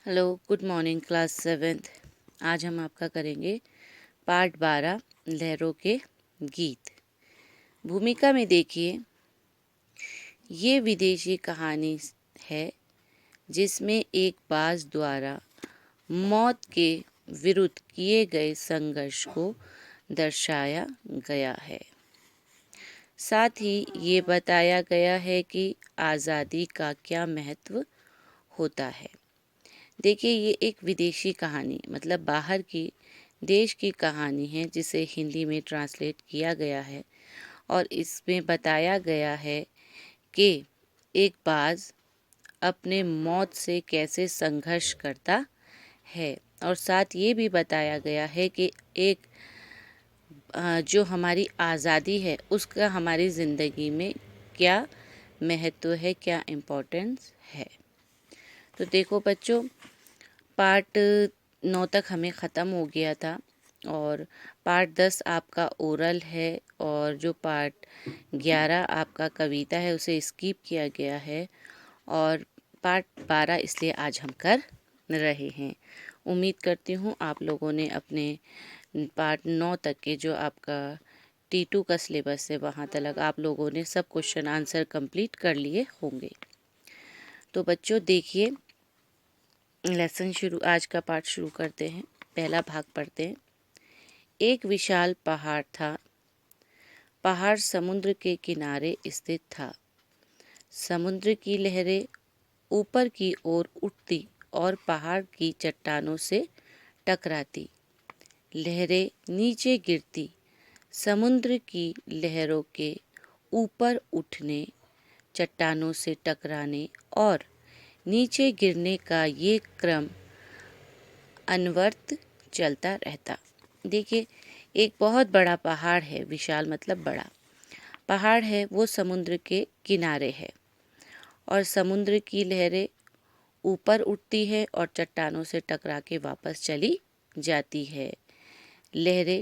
Hello, good morning class 7th। आज हम आपका करेंगे पार्ट 12 लहरों के गीत। भूमिका में देखिए, ये विदेशी कहानी है जिसमें एक बाज द्वारा मौत के विरुद्ध किए गए संघर्ष को दर्शाया गया है। साथ ही ये बताया गया है कि आज़ादी का क्या महत्व होता है। देखिए, ये एक विदेशी कहानी मतलब बाहर की देश की कहानी है जिसे हिंदी में ट्रांसलेट किया गया है और इसमें बताया गया है कि एक बाज अपने मौत से कैसे संघर्ष करता है और साथ ये भी बताया गया है कि एक जो हमारी आज़ादी है उसका हमारी ज़िंदगी में क्या महत्व है, क्या इम्पोर्टेंस है। तो देखो बच्चों, पार्ट 9 तक हमें ख़त्म हो गया था और पार्ट 10 आपका ओरल है और जो पार्ट 11 आपका कविता है उसे स्किप किया गया है और पार्ट 12 इसलिए आज हम कर रहे हैं। उम्मीद करती हूँ आप लोगों ने अपने पार्ट 9 तक के जो आपका T2 का सिलेबस है वहाँ तक आप लोगों ने सब क्वेश्चन आंसर कंप्लीट कर लिए होंगे। तो बच्चों देखिए, लेसन शुरू, आज का पाठ शुरू करते हैं। पहला भाग पढ़ते हैं। एक विशाल पहाड़ था। पहाड़ समुद्र के किनारे स्थित था। समुद्र की लहरें ऊपर की ओर उठती और पहाड़ की चट्टानों से टकराती। लहरें नीचे गिरती। समुद्र की लहरों के ऊपर उठने, चट्टानों से टकराने और नीचे गिरने का ये क्रम अनवरत चलता रहता। देखिए, एक बहुत बड़ा पहाड़ है, विशाल मतलब बड़ा पहाड़ है, वो समुद्र के किनारे है और समुद्र की लहरें ऊपर उठती है और चट्टानों से टकरा के वापस चली जाती है। लहरें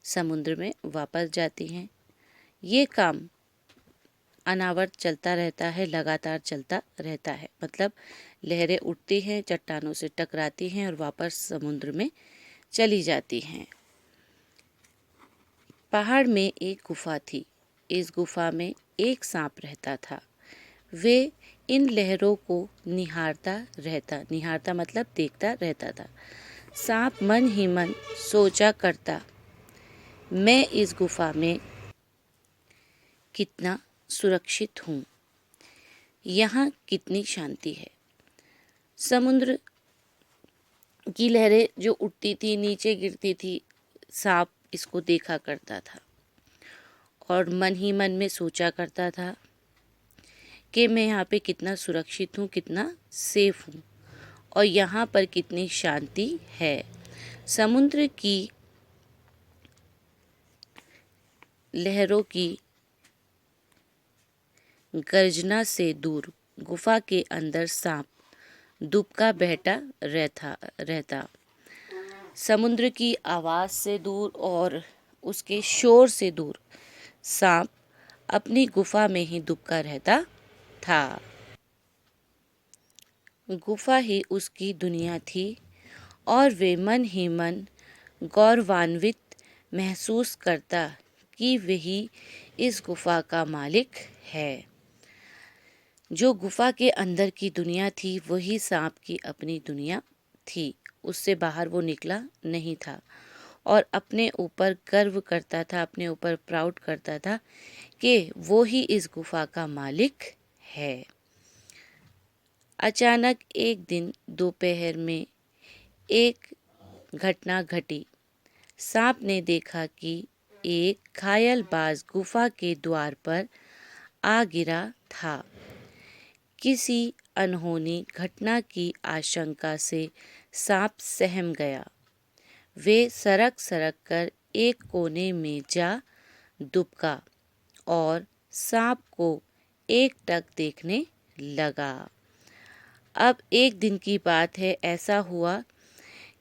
समुद्र में वापस जाती हैं। ये काम अनावर्त चलता रहता है, लगातार चलता रहता है। मतलब लहरें उठती हैं, चट्टानों से टकराती हैं और वापस समुद्र में चली जाती हैं। पहाड़ में एक गुफा थी। इस गुफा में एक सांप रहता था। वे इन लहरों को निहारता मतलब देखता रहता था। सांप मन ही मन सोचा करता, मैं इस गुफा में कितना सुरक्षित हूँ, यहाँ कितनी शांति है। समुद्र की लहरें जो उठती थी, नीचे गिरती थी, सांप इसको देखा करता था और मन ही मन में सोचा करता था कि मैं यहाँ पे कितना सुरक्षित हूँ, कितना सेफ हूँ और यहाँ पर कितनी शांति है। समुद्र की लहरों की गर्जना से दूर गुफा के अंदर सांप दुबका बैठा रहता। समुद्र की आवाज़ से दूर और उसके शोर से दूर सांप अपनी गुफा में ही दुबका रहता था। गुफा ही उसकी दुनिया थी और वे मन ही मन गौरवान्वित महसूस करता कि वही इस गुफा का मालिक है। जो गुफा के अंदर की दुनिया थी वही सांप की अपनी दुनिया थी। उससे बाहर वो निकला नहीं था और अपने ऊपर गर्व करता था, अपने ऊपर प्राउड करता था कि वो ही इस गुफा का मालिक है। अचानक एक दिन दोपहर में एक घटना घटी। सांप ने देखा कि एक घायल बाज गुफा के द्वार पर आ गिरा था। किसी अनहोनी घटना की आशंका से सांप सहम गया। वे सरक सरक कर एक कोने में जा दुबका और सांप को एकटक देखने लगा। अब एक दिन की बात है, ऐसा हुआ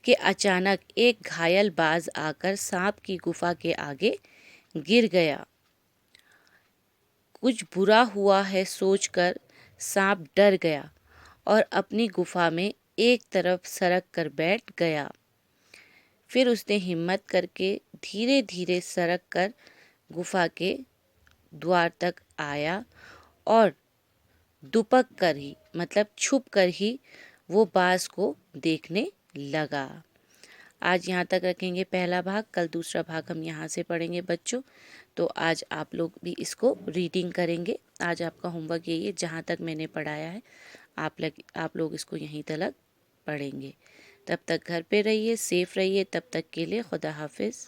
कि अचानक एक घायल बाज आकर सांप की गुफा के आगे गिर गया। कुछ बुरा हुआ है सोचकर सांप डर गया और अपनी गुफा में एक तरफ सरक कर बैठ गया। फिर उसने हिम्मत करके धीरे धीरे सरक कर गुफा के द्वार तक आया और दुपक कर ही मतलब छुप कर ही वो बाज को देखने लगा। आज यहाँ तक रखेंगे पहला भाग, कल दूसरा भाग हम यहाँ से पढ़ेंगे बच्चों। तो आज आप लोग भी इसको रीडिंग करेंगे। आज आपका होमवर्क यही है, जहाँ तक मैंने पढ़ाया है आप लोग इसको यहीं तक पढ़ेंगे। तब तक घर पे रहिए, सेफ रहिए। तब तक के लिए खुदा हाफिज़।